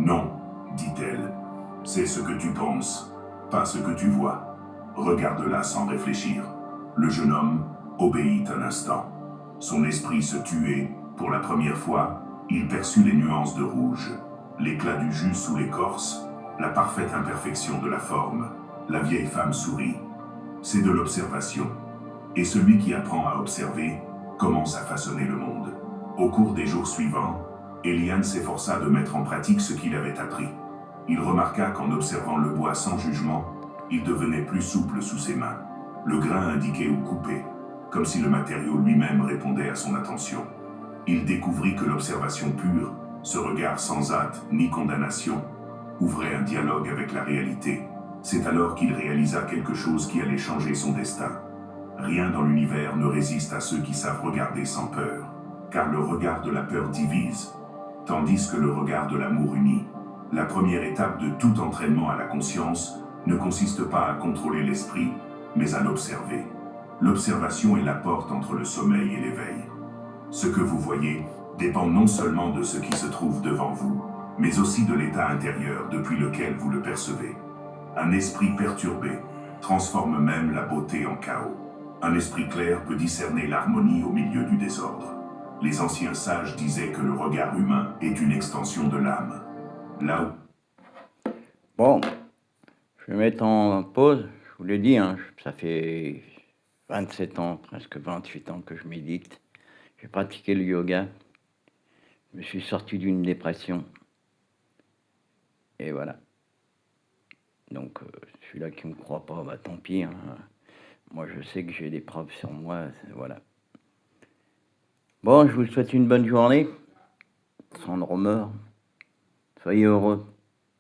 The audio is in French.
Non, dit-elle. C'est ce que tu penses, pas ce que tu vois. Regarde-la sans réfléchir. Le jeune homme obéit un instant. Son esprit se tuait. Pour la première fois, il perçut les nuances de rouge, l'éclat du jus sous l'écorce, la parfaite imperfection de la forme. La vieille femme sourit. C'est de l'observation. Et celui qui apprend à observer commence à façonner le monde. Au cours des jours suivants, Eliane s'efforça de mettre en pratique ce qu'il avait appris. Il remarqua qu'en observant le bois sans jugement, il devenait plus souple sous ses mains. Le grain indiquait où couper, comme si le matériau lui-même répondait à son attention. Il découvrit que l'observation pure, ce regard sans hâte ni condamnation, ouvrait un dialogue avec la réalité. C'est alors qu'il réalisa quelque chose qui allait changer son destin. Rien dans l'univers ne résiste à ceux qui savent regarder sans peur, car le regard de la peur divise, tandis que le regard de l'amour unit. La première étape de tout entraînement à la conscience ne consiste pas à contrôler l'esprit, mais à l'observer. L'observation est la porte entre le sommeil et l'éveil. Ce que vous voyez dépend non seulement de ce qui se trouve devant vous, mais aussi de l'état intérieur depuis lequel vous le percevez. Un esprit perturbé transforme même la beauté en chaos. Un esprit clair peut discerner l'harmonie au milieu du désordre. Les anciens sages disaient que le regard humain est une extension de l'âme. Là où... Bon, je vais mettre en pause, je vous l'ai dit, hein, ça fait 27 ans, presque 28 ans que je médite. J'ai pratiqué le yoga. Je me suis sorti d'une dépression. Et voilà. Donc, celui-là qui ne me croit pas, bah tant pis. Hein. Moi, je sais que j'ai des preuves sur moi, voilà. Bon, je vous souhaite une bonne journée, sans remords. Soyez heureux.